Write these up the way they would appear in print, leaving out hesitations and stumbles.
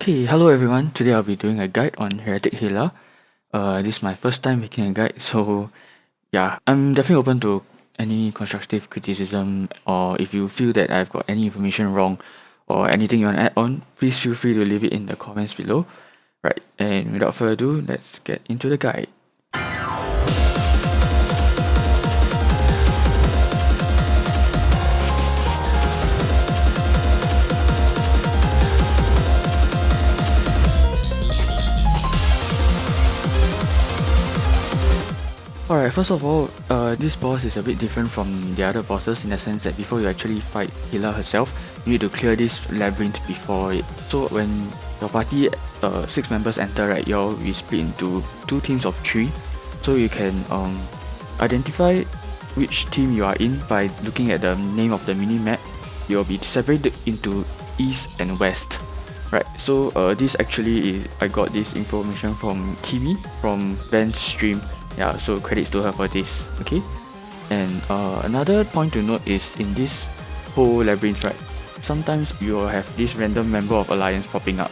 Okay, hello everyone. Today I'll be doing a guide on Heretic Hilla. This is my first time making a guide, so yeah, I'm definitely open to any constructive criticism, or if you feel that I've got any information wrong or anything you want to add on, please feel free to leave it in the comments below. Right, and without further ado, let's get into the guide. Alright, first of all, this boss is a bit different from the other bosses in the sense that before you actually fight Hilla herself, you need to clear this labyrinth before it. So when your party 6 members enter, right, you'll be split into 2 teams of 3. So you can identify which team you are in by looking at the name of the mini-map. You'll be separated into East and West. Right, so this actually is, I got this information from Kiwi from Ben's stream. Yeah, so credits to her for this, okay? And another point to note is in this whole labyrinth, right, sometimes you will have this random member of alliance popping up.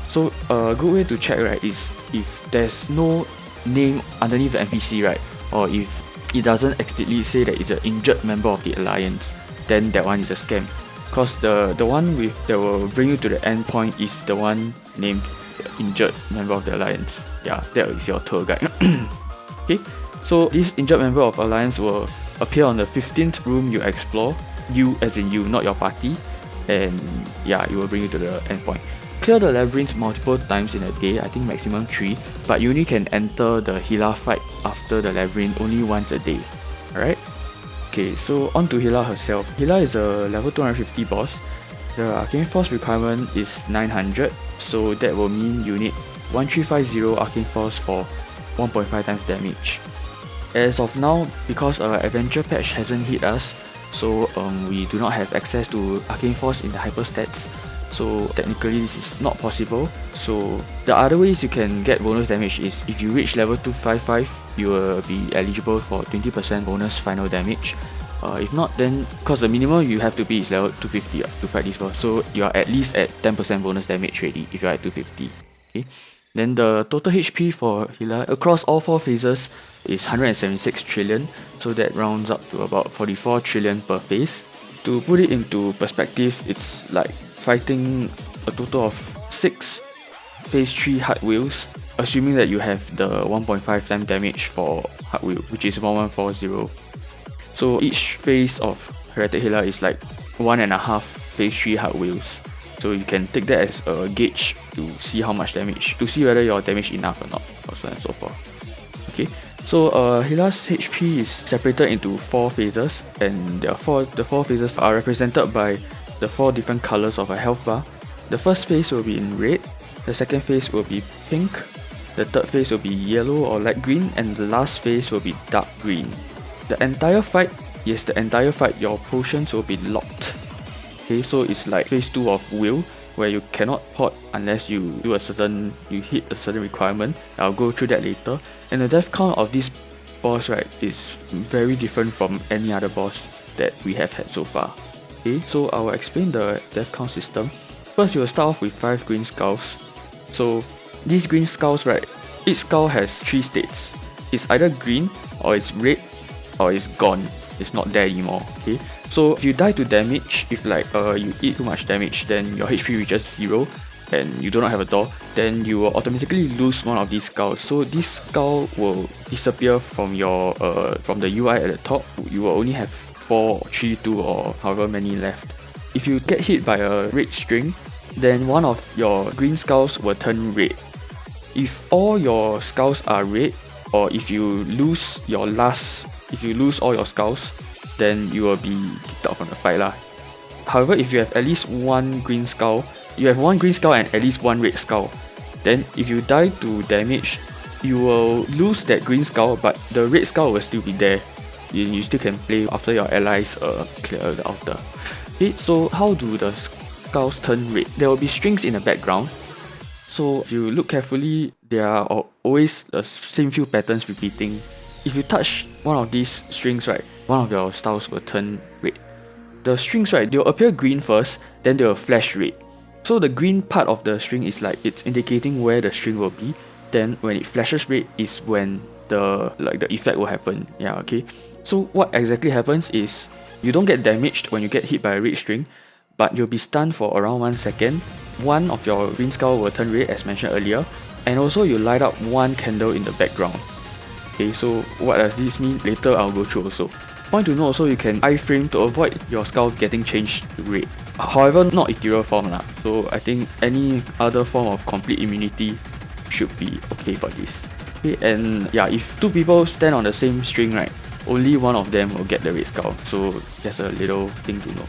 So a good way to check, right, is if there's no name underneath the NPC, right, or if it doesn't explicitly say that it's an injured member of the alliance, then that one is a scam. Cause the one that will bring you to the end point is the one named injured member of the alliance. Yeah, that is your tour guide. Okay, so this injured member of alliance will appear on the 15th room you explore. You as in you, not your party. And yeah, it will bring you to the end point. Clear the labyrinth multiple times in a day, I think maximum 3, but you only can enter the Hilla fight after the labyrinth only once a day. Alright? Okay, so on to Hilla herself. Hilla is a level 250 boss. The arcane force requirement is 900, so that will mean you need 1350 arcane force for 1.5 times damage. As of now, because eventual patch hasn't hit us, so we do not have access to arcane force in the hyperstats, so technically this is not possible. So the other ways you can get bonus damage is if you reach level 255, you will be eligible for 20% bonus final damage. If not, then because the minimum you have to be is level 250 to fight this boss, so you are at least at 10% bonus damage ready if you are at 250. Okay. Then the total HP for Hilla across all 4 phases is 176 trillion, so that rounds up to about 44 trillion per phase. To put it into perspective, it's like fighting a total of 6 phase 3 hard wheels, assuming that you have the 1.5 time damage for hard wheel, which is 1140. So each phase of Heretic Hilla is like 1.5 phase 3 hard wheels. So you can take that as a gauge to see how much damage, to see whether your damage enough or not, or so on and so forth. Okay, so Hilla's HP is separated into 4 phases, and the 4 phases are represented by the 4 different colors of a health bar. The first phase will be in red, the second phase will be pink, the third phase will be yellow or light green, and the last phase will be dark green. The entire fight, your potions will be locked. Okay, so it's like phase 2 of will, where you cannot pot unless you hit a certain requirement. I'll go through that later. And the death count of this boss, right, is very different from any other boss that we have had so far. Okay, so I will explain the death count system. First, you will start off with 5 green skulls. So these green skulls, right, each skull has 3 states. It's either green, or it's red, or it's gone. It's not there anymore. Okay, so if you die to damage, if like you eat too much damage, then your HP reaches 0 and you do not have a door, then you will automatically lose one of these skulls. So this skull will disappear from your from the UI at the top. You will only have 4, 3, 2 or however many left. If you get hit by a red string, then one of your green skulls will turn red. If all your skulls are red, or if you lose all your skulls, then you will be kicked out from the fight lah. However, if you have at least one green skull, and at least one red skull, then if you die to damage, you will lose that green skull, but the red skull will still be there. You still can play after your allies clear the altar. Okay, so how do the skulls turn red? There will be strings in the background. So if you look carefully, there are always the same few patterns repeating. If you touch one of these strings, right, one of your styles will turn red. The strings, right, they'll appear green first, then they'll flash red. So the green part of the string is like it's indicating where the string will be. Then when it flashes red is when the effect will happen. Yeah, okay. So what exactly happens is you don't get damaged when you get hit by a red string, but you'll be stunned for around 1 second. One of your green skull will turn red as mentioned earlier, and also you light up one candle in the background. Okay, so what does this mean? Later I'll go through also. Point to note also, you can iframe to avoid your skull getting changed to red. However, not ethereal form lah. So I think any other form of complete immunity should be okay for this. Okay, and yeah, if two people stand on the same string, right, only one of them will get the red skull. So just a little thing to know.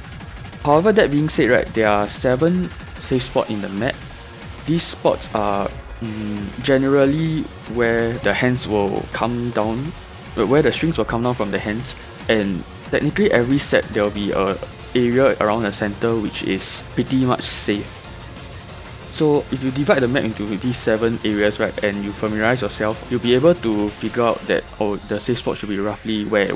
However, that being said, right, there are 7 safe spots in the map. These spots are generally where the hands will come down, where the strings will come down from the hands, and technically every set there will be a area around the center which is pretty much safe. So if you divide the map into these 7 areas, right, and you familiarize yourself, you'll be able to figure out that the safe spot should be roughly where,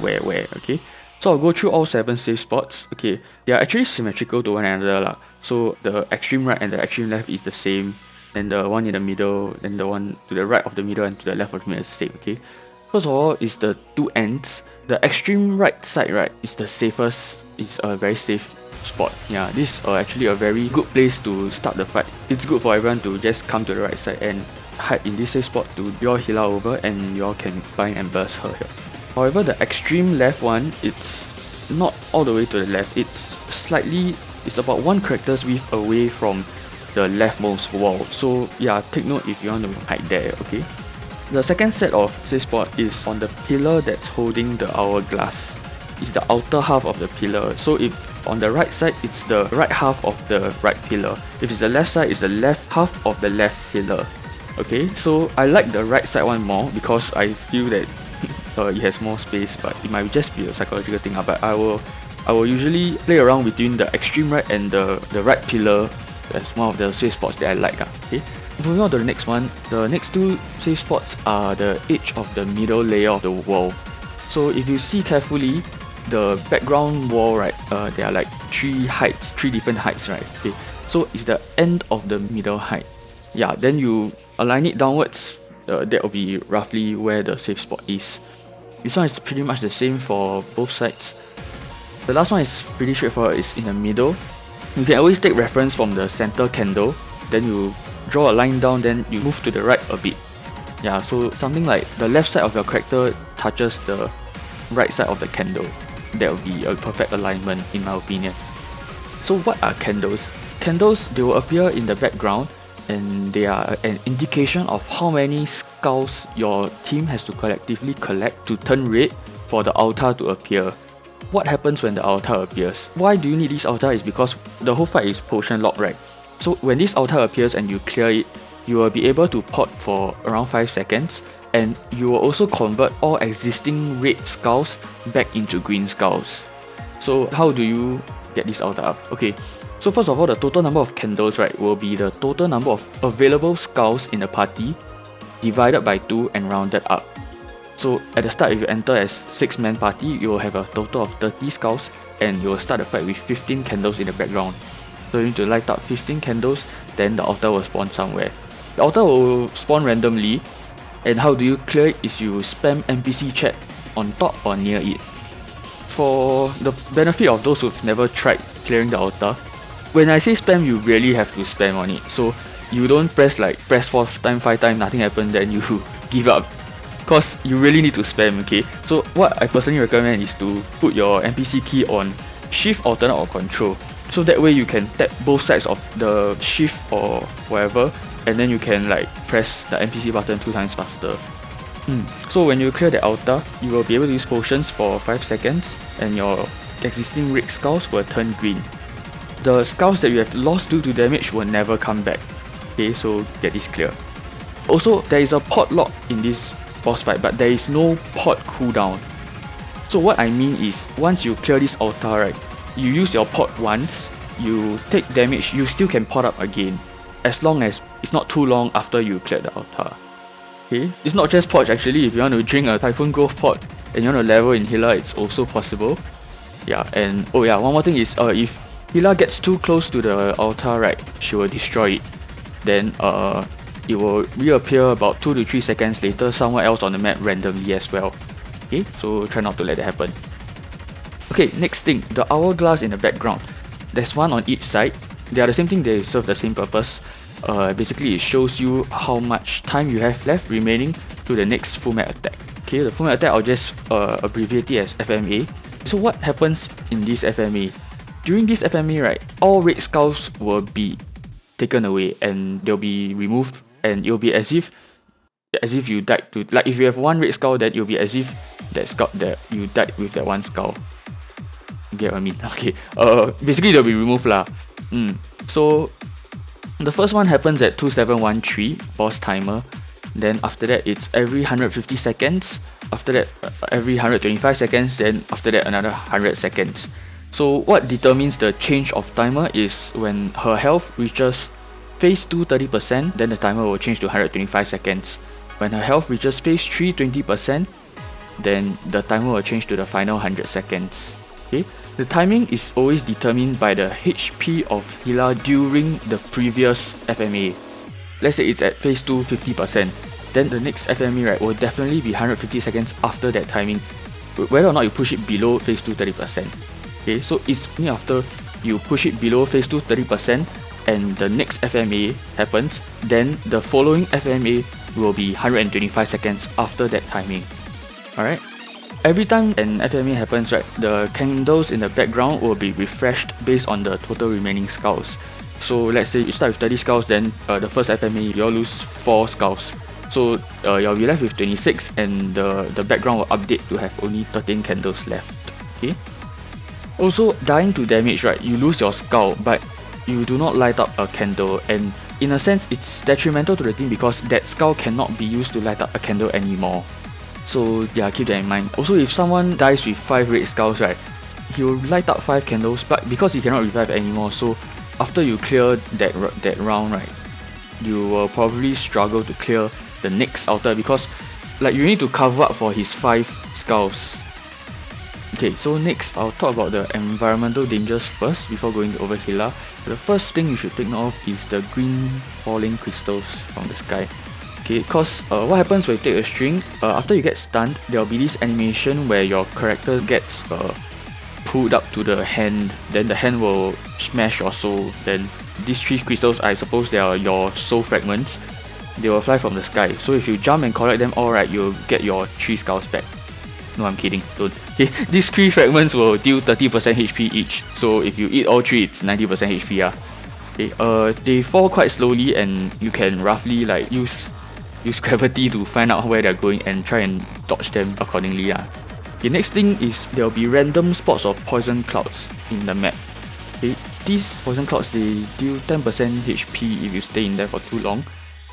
okay? So I'll go through all 7 safe spots. Okay, they are actually symmetrical to one another lah. So the extreme right and the extreme left is the same, and the one in the middle, and the one to the right of the middle and to the left of the middle is the same, okay? First of all is the 2 ends. The extreme right side, right, is the safest, it's a very safe spot. Yeah, this is actually a very good place to start the fight. It's good for everyone to just come to the right side and hide in this safe spot to draw Hilla over, and you all can bind and burst her here. However, the extreme left one, it's not all the way to the left. It's about 1 character's width away from the leftmost wall. So yeah, take note if you want to hide there, okay? The second set of safe spot is on the pillar that's holding the hourglass. It's the outer half of the pillar. So if on the right side, it's the right half of the right pillar. If it's the left side, it's the left half of the left pillar. Okay, so I like the right side one more because I feel that it has more space, but it might just be a psychological thing. But I will usually play around between the extreme right and the right pillar. That's one of the safe spots that I like. Okay. Moving on to the next one, the next 2 safe spots are the edge of the middle layer of the wall. So if you see carefully, the background wall, right, there are like 3 different heights, right? Okay, so it's the end of the middle height. Yeah, then you align it downwards, that will be roughly where the safe spot is. This one is pretty much the same for both sides. The last one is pretty straightforward, it's in the middle. You can always take reference from the center candle, then you draw a line down, then you move to the right a bit. Yeah, so something like the left side of your character touches the right side of the candle. That will be a perfect alignment in my opinion. So what are candles? Candles, they will appear in the background, and they are an indication of how many skulls your team has to collectively collect to turn red for the altar to appear. What happens when the altar appears? Why do you need this altar is because the whole fight is potion locked, right? So when this altar appears and you clear it, you will be able to pot for around 5 seconds, and you will also convert all existing red skulls back into green skulls. So how do you get this altar up? Okay, so first of all, the total number of candles, right, will be the total number of available skulls in the party divided by 2 and rounded up. So at the start, if you enter as 6-man party, you will have a total of 30 skulls, and you will start the fight with 15 candles in the background. So you need to light up 15 candles, then the altar will spawn somewhere. The altar will spawn randomly, and how do you clear it is you spam NPC chat on top or near it. For the benefit of those who've never tried clearing the altar, when I say spam, you really have to spam on it. So you don't press 4 times, 5 times, nothing happens, then you give up. Cause you really need to spam, okay? So what I personally recommend is to put your NPC key on shift, alternate or control. So that way you can tap both sides of the shift or whatever, and then you can press the NPC button 2 times faster. So when you clear the altar, you will be able to use potions for 5 seconds, and your existing red skulls will turn green. The skulls that you have lost due to damage will never come back. Okay, so get this clear. Also, there is a pot lock in this boss fight, but there is no pot cooldown. So what I mean is, once you clear this altar, right, you use your pot once, you take damage, you still can pot up again, as long as it's not too long after you clear the altar. Okay, it's not just pots actually. If you want to drink a Typhoon Grove pot and you want to level in Hilla, it's also possible. Yeah, and oh yeah, one more thing is if Hilla gets too close to the altar, right, she will destroy it. Then it will reappear about 2 to 3 seconds later somewhere else on the map randomly as well. Okay, so try not to let that happen. Okay, next thing, the hourglass in the background. There's one on each side. They are the same thing, they serve the same purpose. Basically it shows you how much time you have left remaining to the next full mat attack. Okay, the full mat attack I'll just abbreviate it as FMA. So what happens in this FMA? During this FMA, right, all red skulls will be taken away and they'll be removed, and it'll be as if you died to, like, if you have one red skull, then it'll be as if that you died with that one skull. Get what I mean? Okay. Basically they'll be removed lah. So the first one happens at 2713 boss timer. Then after that it's every 150 seconds. After that every 125 seconds. Then after that another 100 seconds. So what determines the change of timer is when her health reaches phase 2 30%, then the timer will change to 125 seconds. When her health reaches phase 3 20%, then the timer will change to the final 100 seconds. Okay? The timing is always determined by the HP of Hilla during the previous FMA. Let's say it's at phase 2 50%, then the next FMA, right, will definitely be 150 seconds after that timing, whether or not you push it below phase 2 30%. Okay, so it's only after you push it below phase 2 30% and the next FMA happens, then the following FMA will be 125 seconds after that timing. Alright? Every time an FMA happens, right, the candles in the background will be refreshed based on the total remaining skulls. So let's say you start with 30 skulls, then the first FMA you'll lose 4 skulls. So you'll be left with 26 and the background will update to have only 13 candles left. Okay? Also, dying to damage, right, you lose your skull, but you do not light up a candle, and in a sense it's detrimental to the team because that skull cannot be used to light up a candle anymore. So yeah, keep that in mind. Also, if someone dies with 5 red skulls, right, he will light up 5 candles, but because he cannot revive anymore, so after you clear that round, right, you will probably struggle to clear the next altar because, like, you need to cover up for his 5 skulls. Okay, so next I'll talk about the environmental dangers first before going over Hilla. The first thing you should take note of is the green falling crystals from the sky. Okay, because what happens when you take a string, after you get stunned, there will be this animation where your character gets pulled up to the hand, then the hand will smash your soul. Then these 3 crystals, I suppose they are your soul fragments. They will fly from the sky, so if you jump and collect them all, right, you'll get your 3 skulls back. No, I'm kidding, don't. Okay, these 3 fragments will deal 30% HP each, so if you eat all 3, it's 90% HP. Okay, they fall quite slowly and you can roughly like use gravity to find out where they're going and try and dodge them accordingly. The next thing is there will be random spots of poison clouds in the map. Okay, these poison clouds, they deal 10% HP if you stay in there for too long,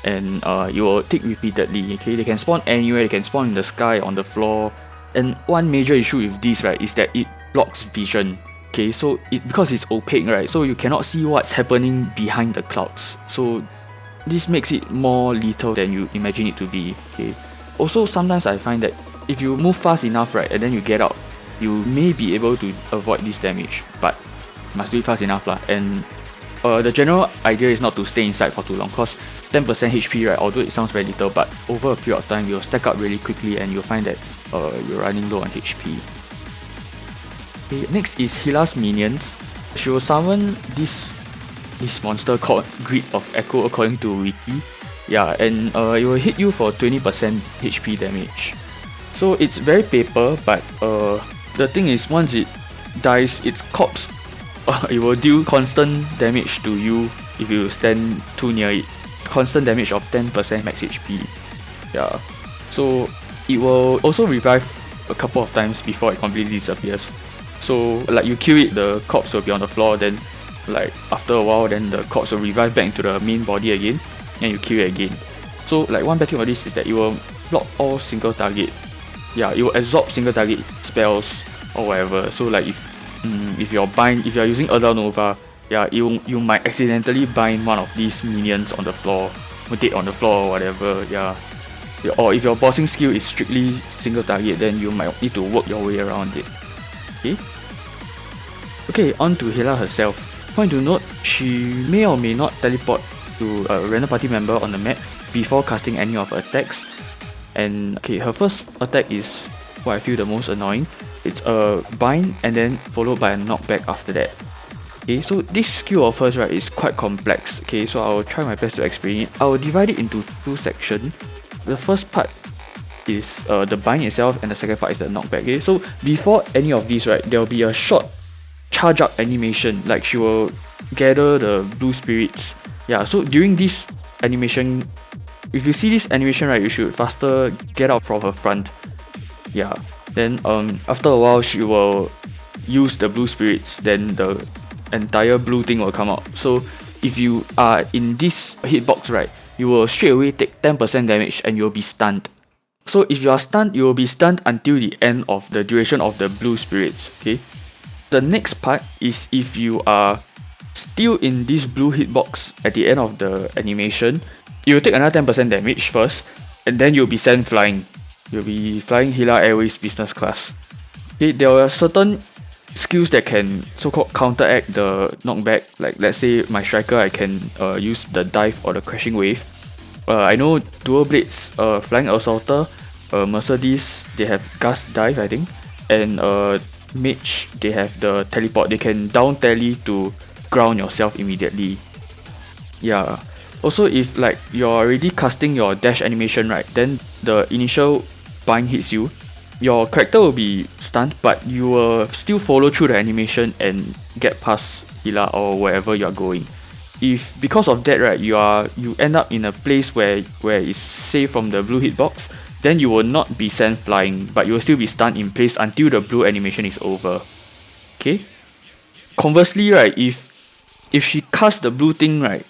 and you will tick repeatedly. Okay, they can spawn anywhere, they can spawn in the sky, on the floor. And one major issue with this, right, is that it blocks vision. Okay, so because it's opaque, right, so you cannot see what's happening behind the clouds. So this makes it more lethal than you imagine it to be. Okay. Also, sometimes I find that if you move fast enough, right, and then you get out, you may be able to avoid this damage, but must do it fast enough lah. And the general idea is not to stay inside for too long, because 10% HP, right, although it sounds very little, but over a period of time you'll stack up really quickly and you'll find that you're running low on HP. Okay, next is Hilla's minions. She will summon this monster called Greed of Echo according to Wiki. Yeah, and it will hit you for 20% HP damage. So it's very paper, but the thing is, once it dies, its corpse, it will deal constant damage to you if you stand too near it. Constant damage of 10% max HP. Yeah, so it will also revive a couple of times before it completely disappears. So like you kill it, the corpse will be on the floor, then like after a while, then the corpse will revive back into the main body again, and you kill it again. So like one bad thing about this is that it will block all single target. Yeah, it will absorb single target spells or whatever. So like if you're using Adel Nova, yeah, you might accidentally bind one of these minions on the floor, or dead on the floor or whatever. Yeah, or if your bossing skill is strictly single target, then you might need to work your way around it. Okay, on to Hilla herself. Point to note, she may or may not teleport to a random party member on the map before casting any of her attacks. And okay, her first attack is what I feel the most annoying. It's a bind and then followed by a knockback after that. Okay, so this skill of hers, right, is quite complex. Okay, so I'll try my best to explain it. I will divide it into two sections. The first part is the bind itself, and the second part is the knockback. Okay, so before any of these, right, there will be a short charge up animation, like she will gather the blue spirits. Yeah, so during this animation, if you see this animation, right, you should faster get out from her front. Yeah, then after a while she will use the blue spirits, then the entire blue thing will come out. So if you are in this hitbox, right, you will straight away take 10% damage and you'll be stunned. So if you are stunned, you will be stunned until the end of the duration of the blue spirits. Okay. The next part is if you are still in this blue hitbox at the end of the animation, you will take another 10% damage first, and then you'll be sent flying. You'll be flying Hilla Airways business class. Okay, there are certain skills that can so-called counteract the knockback. Like let's say my striker, I can use the dive or the crashing wave. I know dual blades, flying assaulter, Mercedes, they have gust dive I think, and mage, they have the teleport. They can down tele to ground yourself immediately. Yeah. Also, if like you're already casting your dash animation, right, then the initial bind hits you, your character will be stunned, but you will still follow through the animation and get past Hilla or wherever you are going. If because of that, right, you end up in a place where it's safe from the blue hitbox, then you will not be sent flying, but you will still be stunned in place until the blue animation is over. Okay. Conversely, right, if she casts the blue thing, right,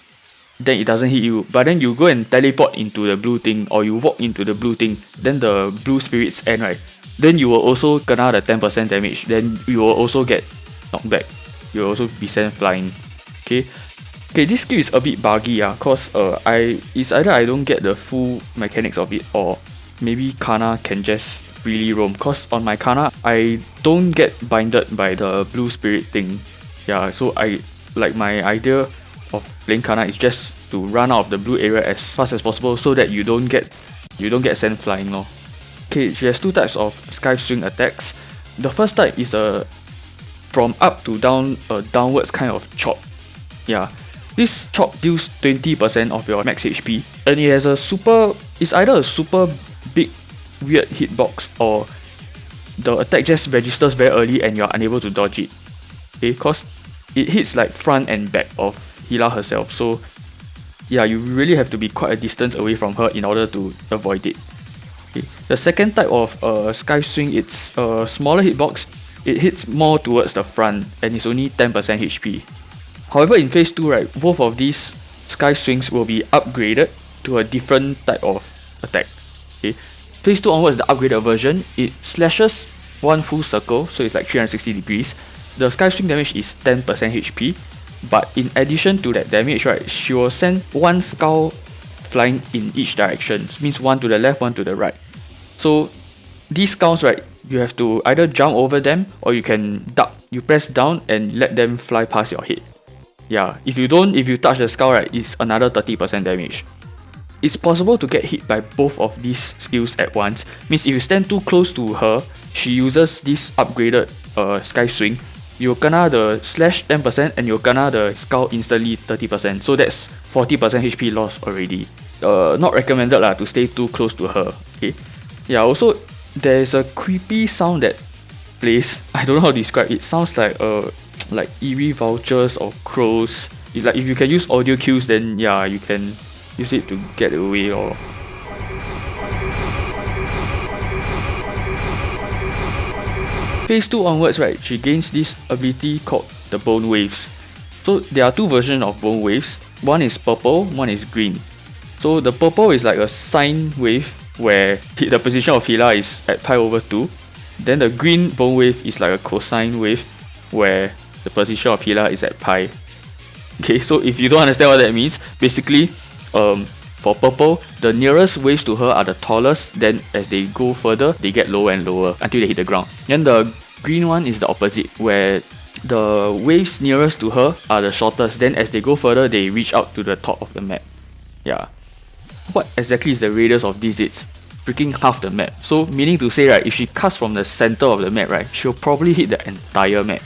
then it doesn't hit you, but then you go and teleport into the blue thing, or you walk into the blue thing, then the blue spirits end, right, then you will also kena the 10% damage, then you will also get knocked back. You will also be sent flying. Okay, this skill is a bit buggy, cause it's either I don't get the full mechanics of it, or maybe Kana can just freely roam, cause on my Kana I don't get binded by the blue spirit thing. Yeah, so my idea of playing Kana is just to run out of the blue area as fast as possible so that you don't get sent flying lor. Okay, she has two types of sky swing attacks. The first type is a from up to down, a downwards kind of chop. Yeah, this chop deals 20% of your max HP, and it has it's either a super big weird hitbox, or the attack just registers very early and you're unable to dodge it. Okay, cause it hits like front and back of Hilla herself, so yeah, you really have to be quite a distance away from her in order to avoid it. Okay. The second type of sky swing, it's a smaller hitbox. It hits more towards the front and it's only 10% HP. However, in phase 2, right, both of these sky swings will be upgraded to a different type of attack. Okay. Phase 2 onwards, the upgraded version, it slashes one full circle, so it's like 360 degrees. The sky swing damage is 10% HP, but in addition to that damage, right, she will send one skull flying in each direction. It means one to the left, one to the right. So these skulls, right, you have to either jump over them or you can duck. You press down and let them fly past your head. Yeah, if you touch the skull, right, it's another 30% damage. It's possible to get hit by both of these skills at once. Means if you stand too close to her, she uses this upgraded sky swing. You'll kena the slash 10% and you'll kena the skull instantly 30%. So that's 40% HP loss already. Not recommended to stay too close to her. Okay. Yeah, also there's a creepy sound that plays. I don't know how to describe it. Sounds like eerie vultures or crows. If you can use audio cues, then yeah, you can use it to get away or. Phase 2 onwards, right, she gains this ability called the Bone Waves. So there are two versions of Bone Waves. One is purple, one is green. So the purple is like a sine wave where the position of Hilla is at pi over 2. Then the green Bone Wave is like a cosine wave where the position of Hilla is at pi. Okay, so if you don't understand what that means, basically, for purple, the nearest waves to her are the tallest, then as they go further, they get lower and lower until they hit the ground. Then the green one is the opposite, where the waves nearest to her are the shortest, then as they go further they reach out to the top of the map. Yeah. What exactly is the radius of this? It's freaking half the map. So meaning to say, right, if she casts from the center of the map, right, she'll probably hit the entire map.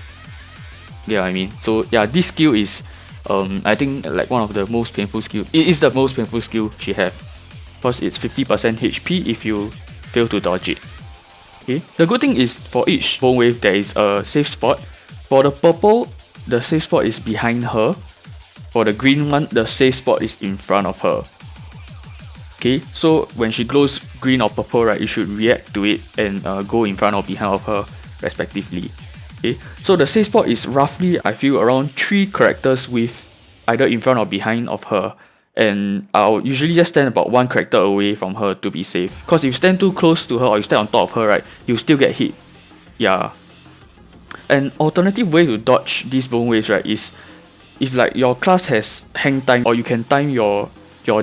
Yeah, I mean, so yeah, this skill is I think like one of the most painful skill. It is the most painful skill she have, because it's 50% HP if you fail to dodge it. Okay. The good thing is for each bone wave there is a safe spot. For the purple, the safe spot is behind her. For the green one, the safe spot is in front of her. Okay, so when she glows green or purple, right, you should react to it and go in front or behind of her respectively. Okay, so the safe spot is roughly, I feel, around 3 characters with either in front or behind of her, and I'll usually just stand about 1 character away from her to be safe, because if you stand too close to her or you stand on top of her, right, you'll still get hit. Yeah. An alternative way to dodge these bone waves, right, is if like your class has hang time, or you can time your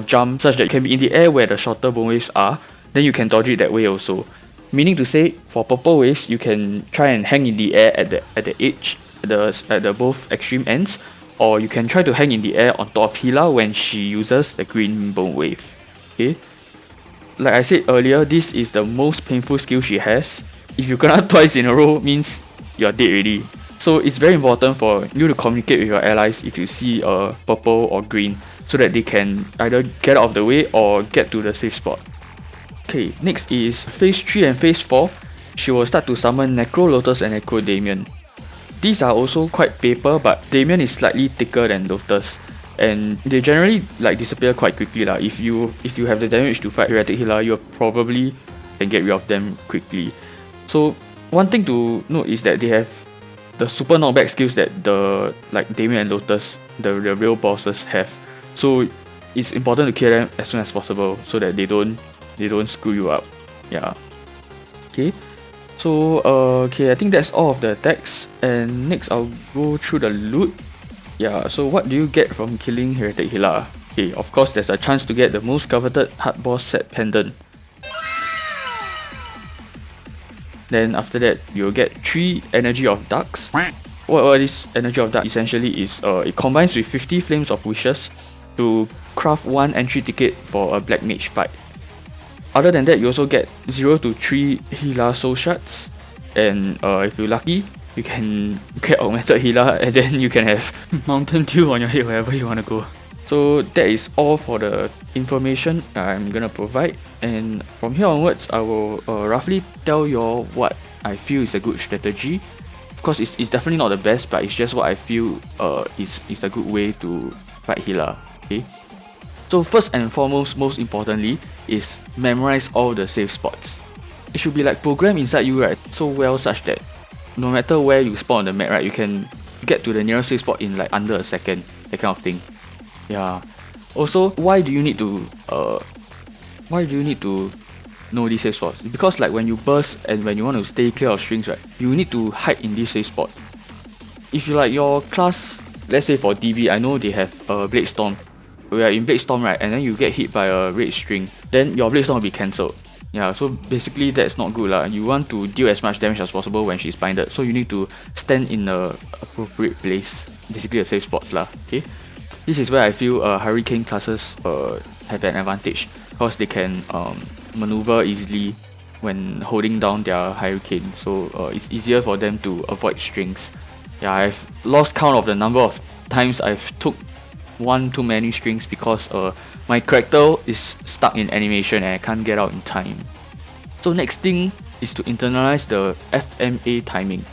jump such that you can be in the air where the shorter bone waves are, then you can dodge it that way also. Meaning to say, for purple waves, you can try and hang in the air at the edge, at the both extreme ends, or you can try to hang in the air on top of Hilla when she uses the green bone wave. Okay, like I said earlier, this is the most painful skill she has. If you kena twice in a row, means you're dead already. So it's very important for you to communicate with your allies if you see a purple or green, so that they can either get out of the way or get to the safe spot. Okay, next is phase 3 and phase 4. She will start to summon Necro Lotus and Necro Damien. These are also quite paper, but Damien is slightly thicker than Lotus, and they generally like disappear quite quickly lah. If you have the damage to fight Heretic Hilla, you probably can get rid of them quickly. So one thing to note is that they have the super knockback skills that the like Damien and Lotus, the real bosses, have. So it's important to kill them as soon as possible so that they don't screw you up. Yeah. Okay. So okay, I think that's all of the attacks, and next I'll go through the loot. Yeah, so what do you get from killing Heretic Hilla? Okay, of course there's a chance to get the most coveted hard boss set pendant. Then after that, you'll get 3 energy of darks. What is energy of dark essentially is it combines with 50 flames of wishes to craft 1 entry ticket for a Black Mage fight. Other than that, you also get 0 to 3 Hilla soul shards, and if you're lucky, you can get augmented Hilla, and then you can have Mountain Dew on your head wherever you want to go. So that is all for the information I'm gonna provide, and from here onwards, I will roughly tell you all what I feel is a good strategy. Of course, it's definitely not the best, but it's just what I feel is a good way to fight Hilla. Okay. So first and foremost, most importantly, is memorize all the safe spots. It should be like programmed inside you, right, so well such that no matter where you spawn on the map, right, you can get to the nearest safe spot in like under a second, that kind of thing. Yeah. Also, why do you need to know these safe spots? Because like when you burst and when you want to stay clear of strings, right, you need to hide in this safe spot. If you like your class, let's say for DB, I know they have a Blade Storm. We are in Blade Storm, right, and then you get hit by a red string, then your Blade Storm will be cancelled. Yeah, so basically that's not good lah. You want to deal as much damage as possible when she's blinded, so you need to stand in the appropriate place, basically the safe spots lah. Okay, this is where I feel Hurricane classes have an advantage, because they can maneuver easily when holding down their Hurricane, so it's easier for them to avoid strings. Yeah, I've lost count of the number of times I've took one too many strings because my character is stuck in animation and I can't get out in time. So next thing is to internalize the FMA timing.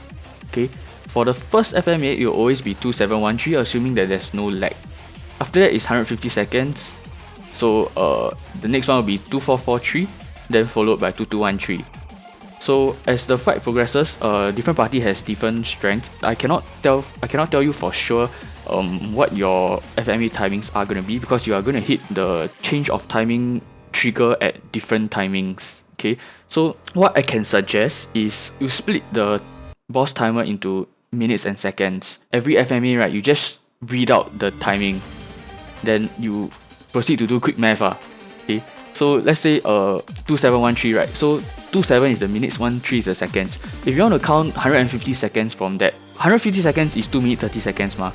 Okay, for the first FMA, it will always be 2713, assuming that there's no lag. After that is 150 seconds. So the next one will be 2443, then followed by 2213. So as the fight progresses, different party has different strength. I cannot tell you for sure what your FMA timings are going to be, because you are going to hit the change of timing trigger at different timings. Okay, so what I can suggest is you split the boss timer into minutes and seconds. Every FMA, right, you just read out the timing, then you proceed to do quick math. Okay, so let's say 2713, right, so 27 is the minutes, 13 is the seconds. If you want to count 150 seconds from that, 150 seconds is 2 minutes 30 seconds ma.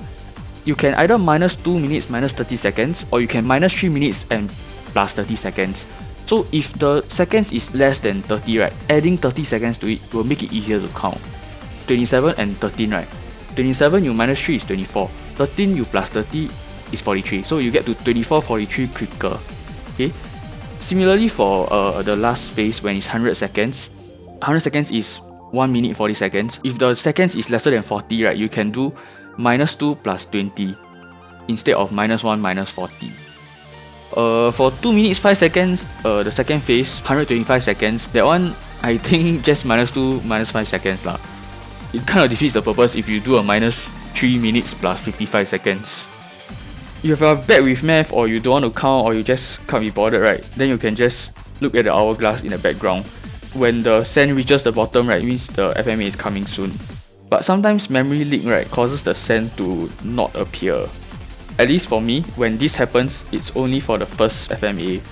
You can either minus 2 minutes minus 30 seconds, or you can minus 3 minutes and plus 30 seconds. So if the seconds is less than 30, right, adding 30 seconds to it will make it easier to count. 27 and 13, right? 27 you minus 3 is 24. 13 you plus 30 is 43. So you get to 24, 43 quicker. Okay. Similarly for the last phase when it's 100 seconds. 100 seconds is 1 minute 40 seconds. If the seconds is lesser than 40, right, you can do minus 2 plus 20 instead of minus 1 minus 40. For 2 minutes 5 seconds, the second phase, 125 seconds, that one I think just minus 2 minus 5 seconds lah. It kind of defeats the purpose if you do a minus 3 minutes plus 55 seconds. If you are bad with math, or you don't want to count, or you just can't be bothered, right, then you can just look at the hourglass in the background. When the sand reaches the bottom, right, it means the FMA is coming soon. But sometimes memory leak, right, causes the sand to not appear. At least for me, when this happens, it's only for the first FMA.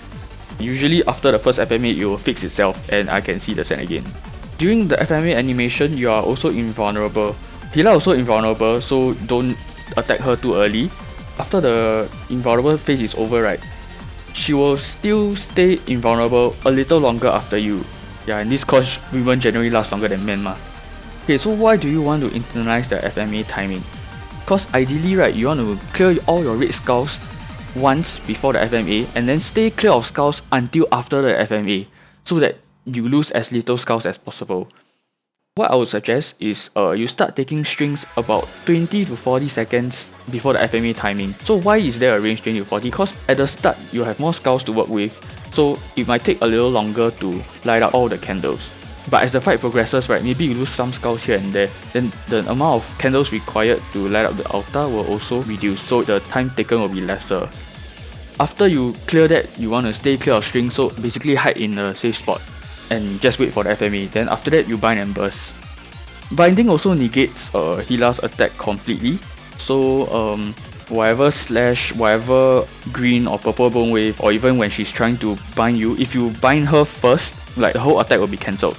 Usually after the first FMA, it will fix itself and I can see the sand again. During the FMA animation, you are also invulnerable. Hilla also invulnerable, so don't attack her too early. After the invulnerable phase is over, right, she will still stay invulnerable a little longer after you. Yeah, and this cause women generally last longer than men ma. Okay, so why do you want to internalize the FMA timing? Because ideally, right, you want to clear all your red skulls once before the FMA and then stay clear of skulls until after the FMA, so that you lose as little skulls as possible. What I would suggest is you start taking strings about 20 to 40 seconds before the FMA timing. So why is there a range 20 to 40? Because at the start you have more skulls to work with, so it might take a little longer to light up all the candles. But as the fight progresses, right, maybe you lose some skulls here and there, then the amount of candles required to light up the altar will also reduce, so the time taken will be lesser. After you clear that, you want to stay clear of strings, so basically hide in a safe spot and just wait for the FMA. Then after that, you bind and burst. Binding also negates Hilla's attack completely, so whatever slash, whatever green or purple bone wave, or even when she's trying to bind you, if you bind her first, like the whole attack will be cancelled.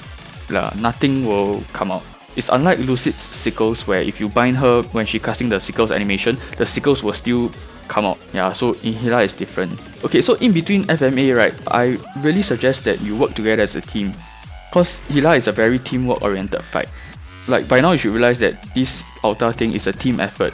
Nothing will come out. It's unlike Lucid's sickles, where if you bind her when she casting the sickles animation, the sickles will still come out. Yeah, so in Hilla it's different. Okay, so in between FMA, right, I really suggest that you work together as a team, because Hilla is a very teamwork oriented fight. Like by now you should realize that this altar thing is a team effort.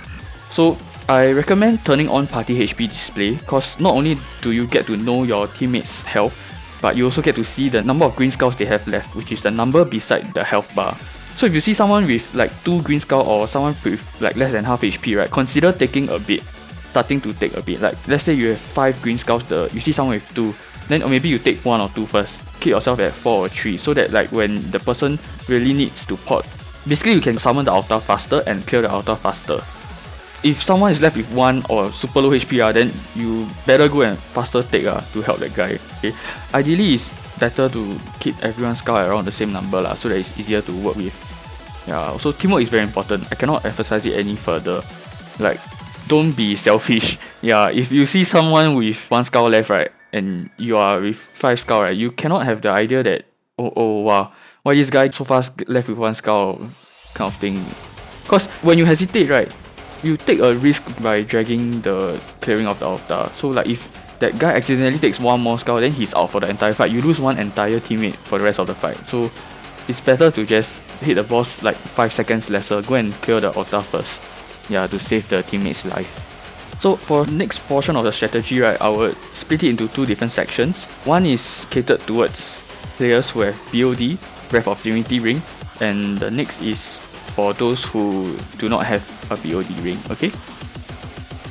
So I recommend turning on party HP display, because not only do you get to know your teammates' health, but you also get to see the number of green skulls they have left, which is the number beside the health bar. So if you see someone with like 2 green skull or someone with like less than half HP, right, consider taking a bit, starting to take a bit. Like let's say you have 5 green skulls, you see someone with 2, then or maybe you take 1 or 2 first, keep yourself at 4 or 3, so that like when the person really needs to pot, basically you can summon the altar faster and clear the altar faster. If someone is left with 1 or super low HP, then you better go and faster take to help that guy. Okay? Ideally, it's better to keep everyone's skull around the same number so that it's easier to work with. Yeah, so teamwork is very important. I cannot emphasize it any further. Like, don't be selfish. Yeah, if you see someone with 1 skull left, right, and you are with 5 skull, right, you cannot have the idea that wow, why this guy so fast left with 1 skull kind of thing. Because when you hesitate, right, you take a risk by dragging the clearing of the altar. So like if that guy accidentally takes 1 more skull, then he's out for the entire fight. You lose 1 entire teammate for the rest of the fight. So it's better to just hit the boss like 5 seconds lesser. Go and clear the altar first. Yeah, to save the teammate's life. So for next portion of the strategy, right, I would split it into 2 different sections. One is catered towards players who have BOD, Breath of Divinity Ring, and the next is for those who do not have a BOD ring, okay?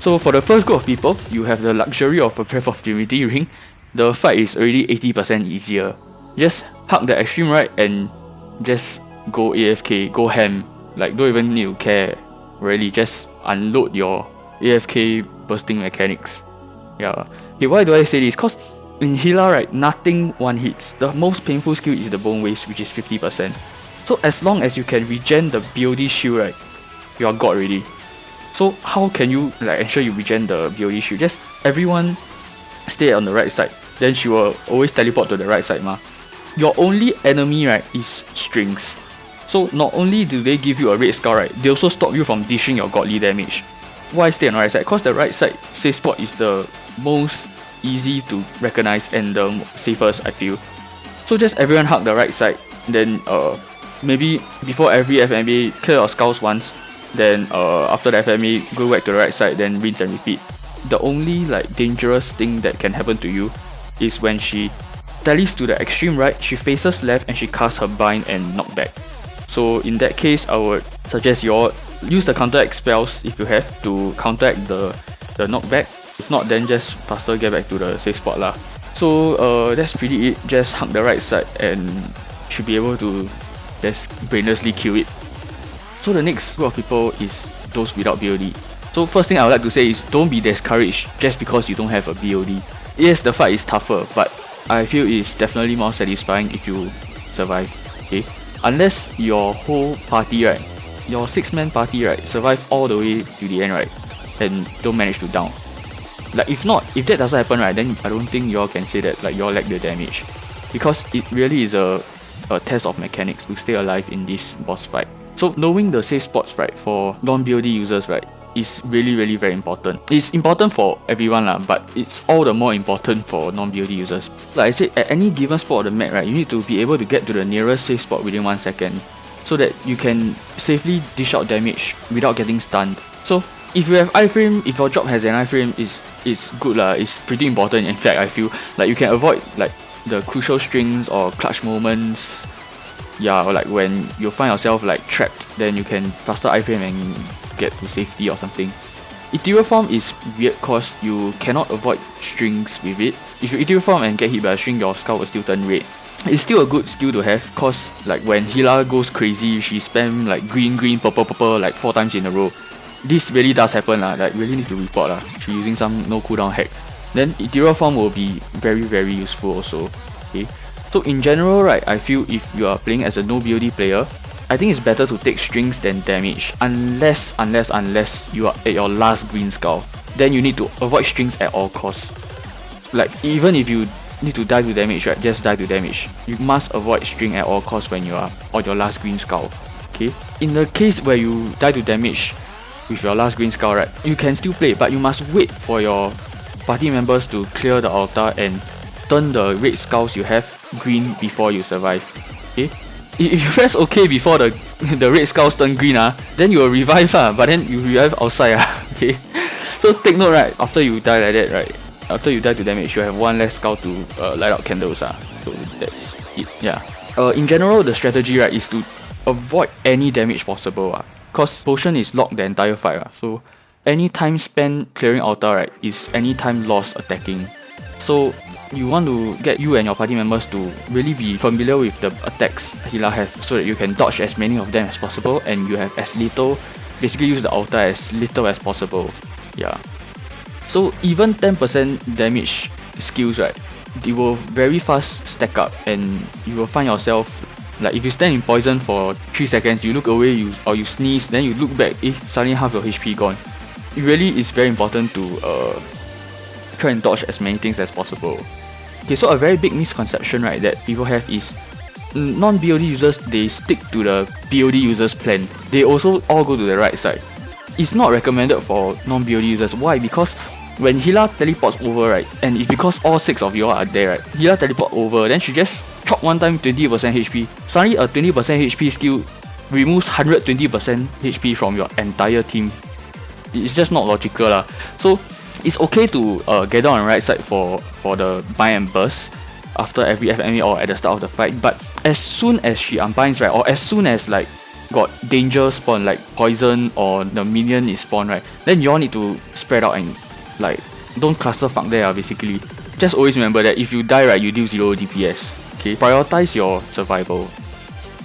So for the first group of people, you have the luxury of a Breath of Divinity ring. The fight is already 80% easier. Just hug the extreme right and just go AFK, go ham. Like don't even need to care, really, just unload your AFK bursting mechanics. Yeah. Okay, why do I say this? Cause in Hilla, right, nothing one hits. The most painful skill is the bone waves, which is 50%. So as long as you can regen the BOD shield, right, you are god already. So how can you like ensure you regen the BOD shield? Just everyone stay on the right side. Then she will always teleport to the right side your only enemy, right, is strings. So not only do they give you a red skull, right, they also stop you from dishing your godly damage. Why stay on the right side? Because the right side safe spot is the most easy to recognize and the safest, I feel. So just everyone hug the right side, then maybe before every FMA clear your skulls once, then after the FMA go back to the right side, then rinse and repeat. The only like dangerous thing that can happen to you is when she tallies to the extreme right, she faces left and she casts her bind and knockback. So in that case, I would suggest you all use the counteract spells if you have to counteract the knockback. If not, then just faster get back to the safe spot lah. So that's pretty it. Just hug the right side and should be able to just brainlessly kill it. So the next group of people is those without BOD. So first thing I would like to say is don't be discouraged just because you don't have a BOD. Yes, the fight is tougher, but I feel it's definitely more satisfying if you survive. Okay, unless your whole party, right, your 6-man party, right, survive all the way to the end, right, and don't manage to down. Like if that doesn't happen, right, then I don't think y'all can say that like y'all lack the damage, because it really is a test of mechanics to stay alive in this boss fight. So knowing the safe spots, right, for non-BOD users, right, is really very important. It's important for everyone lah, but it's all the more important for non-BOD users. Like I said, at any given spot of the map, right, you need to be able to get to the nearest safe spot within 1 second, so that you can safely dish out damage without getting stunned. So if you have iframe, if your job has an iframe, it's good lah. It's pretty important. In fact, I feel like you can avoid like the crucial strings or clutch moments. Yeah, or like when you find yourself like trapped, then you can faster iframe and get to safety or something. Ethereal form is weird cause you cannot avoid strings with it. If you ethereal form and get hit by a string, your skull will still turn red. It's still a good skill to have cause like when Hilla goes crazy, she spam like green, purple like 4 times in a row. This really does happen lah, like really need to report lah. She's using some no cooldown hack. Then ethereal form will be very useful also. Okay. So in general, right, I feel if you are playing as a no BOD player, I think it's better to take strings than damage, unless you are at your last green skull. Then you need to avoid strings at all costs. Like even if you need to die to damage, right, just die to damage. You must avoid string at all costs when you are on your last green skull. Okay. In the case where you die to damage with your last green skull, right, you can still play, but you must wait for your party members to clear the altar and turn the red skulls you have green before you survive. Okay. If you press OK before the red skulls turn green, then you will revive, but then you revive outside. Okay. So take note, right, after you die like that, right, after you die to damage, you have 1 less skull to light out candles. So that's it. Yeah. In general, the strategy, right, is to avoid any damage possible. Cause potion is locked the entire fight. So any time spent clearing altar, right, is any time lost attacking. So you want to get you and your party members to really be familiar with the attacks Hilla have, so that you can dodge as many of them as possible and you have as little, basically use the altar as little as possible. Yeah. So even 10% damage skills, right, they will very fast stack up and you will find yourself like if you stand in poison for 3 seconds, you look away, you sneeze, then you look back, suddenly half your HP gone. It really is very important to try and dodge as many things as possible. Okay, so a very big misconception, right, that people have is non-BOD users, they stick to the BOD users plan. They also all go to the right side. It's not recommended for non-BOD users. Why? Because when Hilla teleports over, right, and it's because all 6 of you are there, right, Hilla teleport over, then she just chop one time 20% HP. Suddenly a 20% HP skill removes 120% HP from your entire team. It's just not logical lah. So it's okay to gather on the right side for the bind and burst after every FME or at the start of the fight, but as soon as she unbinds, right, or as soon as like got danger spawn like poison or the minion is spawned, right, then you all need to spread out and like don't clusterfuck there basically. Just always remember that if you die, right, you deal 0 DPS. Okay, prioritize your survival.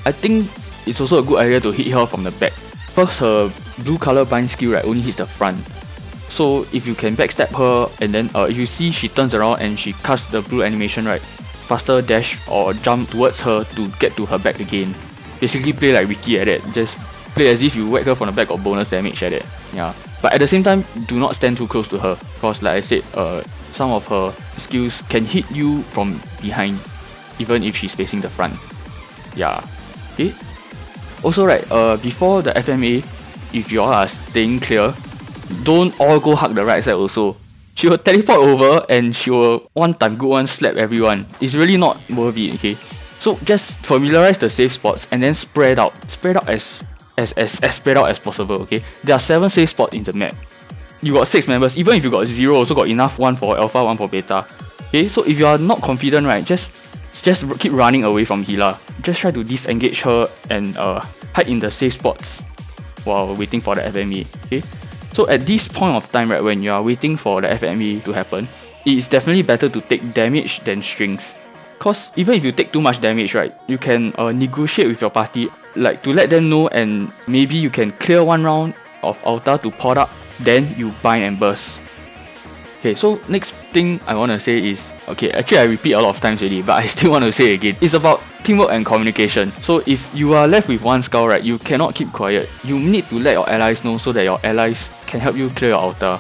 I think it's also a good idea to hit her from the back, because her blue color bind skill, right, only hits the front. So if you can backstab her and then if you see she turns around and she casts the blue animation, right, faster dash or jump towards her to get to her back again. Basically play like Ricky at that. Just play as if you whack her from the back or bonus damage at that. Yeah. But at the same time, do not stand too close to her, because like I said, some of her skills can hit you from behind. even if she's facing the front. Yeah. Okay. Also right, before the FMA, if you all are staying clear, don't all go hug the right side also. She will teleport over and she will one time good one slap everyone. It's really not worth it, okay? So just familiarize the safe spots and then spread out. Spread out as spread out as possible, okay? There are 7 safe spots in the map. You got 6 members, even if you got 0, also got enough, 1 for alpha, 1 for beta. Okay, so if you are not confident, right, just keep running away from Hilla. Just try to disengage her and hide in the safe spots while waiting for the FME. Okay, so at this point of time, right, when you are waiting for the FME to happen, it is definitely better to take damage than strings. Cause even if you take too much damage, right, you can negotiate with your party, like to let them know, and maybe you can clear 1 round of altar to pot up, then you bind and burst. Okay, so next thing I want to say is, okay, actually I repeat a lot of times already, but I still want to say again, it's about teamwork and communication. So if you are left with 1 skull, right, you cannot keep quiet. You need to let your allies know so that your allies can help you clear your altar.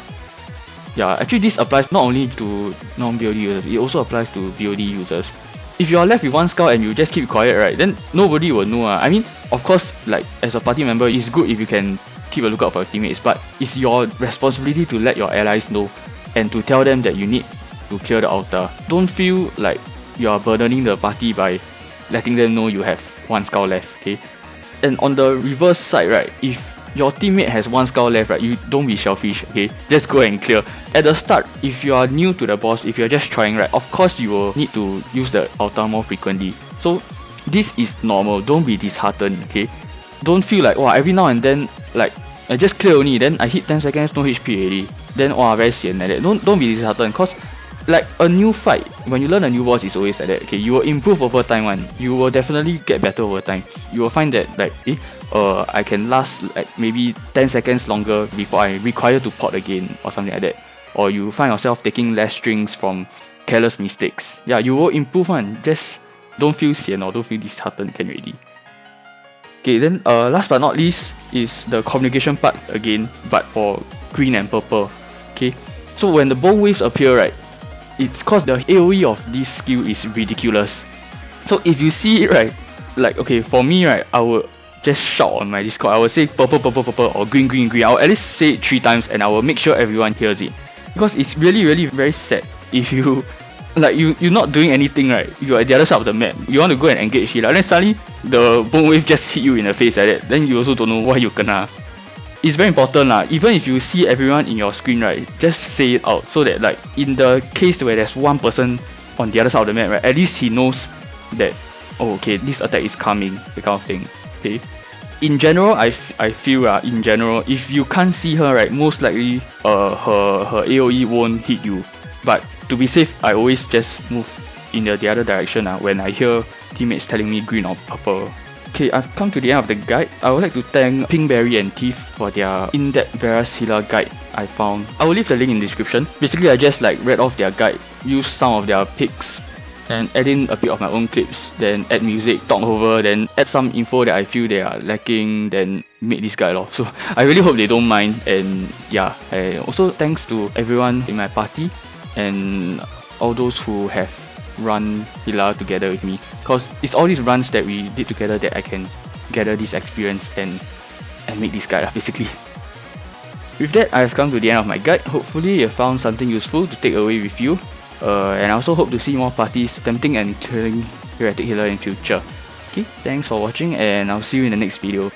Yeah, actually this applies not only to non-BOD users, it also applies to BOD users. If you are left with 1 skull and you just keep quiet, right, then nobody will know. I mean, of course, like as a party member, it's good if you can keep a lookout for your teammates, but it's your responsibility to let your allies know and to tell them that you need to clear the altar. Don't feel like you are burdening the party by letting them know you have 1 skull left, okay? And on the reverse side, right, if your teammate has 1 skull left, right, you don't be selfish, okay? Just go and clear. At the start, if you are new to the boss, if you're just trying, right, of course you will need to use the altar more frequently. So this is normal, don't be disheartened, okay? Don't feel like, wow, every now and then, like, I just clear only, then I hit 10 seconds, no HP already. Then, wow, very sian like that. Don't be disheartened, cause like a new fight, when you learn a new boss, it's always like that, okay? You will improve over time one. You will definitely get better over time. You will find that, like, I can last like maybe 10 seconds longer before I require to pot again or something like that. Or you find yourself taking less strings from careless mistakes. Yeah, you will improve one. Just don't feel sian or don't feel disheartened can already. Okay, then last but not least is the communication part again, but for green and purple. Okay, so when the bone waves appear, right, it's cause the AoE of this skill is ridiculous. So if you see it, right, like, okay, for me, right, I would just shout on my Discord. I will say purple, purple, purple, or green, green, green. I will at least say it 3 times and I will make sure everyone hears it. Because it's really, really very sad if you, like, you're not doing anything, right? You're at the other side of the map. You want to go and engage Hilla, then suddenly the bone wave just hit you in the face like that. Then you also don't know why you kena. It's very important lah. Even if you see everyone in your screen, right, just say it out so that, like, in the case where there's 1 person on the other side of the map, right, at least he knows that, oh, okay, this attack is coming, the kind of thing. Okay. In general, I feel in general, if you can't see her, right, most likely her AoE won't hit you. But to be safe, I always just move in the other direction when I hear teammates telling me green or purple. Okay, I've come to the end of the guide. I would like to thank Pinkberry and Thief for their in-depth Verus Hilla guide I found. I will leave the link in the description. Basically, I just like read off their guide, used some of their picks, and add in a bit of my own clips, then add music, talk over, then add some info that I feel they are lacking, then make this guide lor. So I really hope they don't mind, and yeah, also thanks to everyone in my party and all those who have run Hilla together with me, because it's all these runs that we did together that I can gather this experience and make this guide basically. With that, I've come to the end of my guide. Hopefully you found something useful to take away with you. And I also hope to see more parties attempting and clearing Heretic Hilla in future. Okay, thanks for watching and I'll see you in the next video.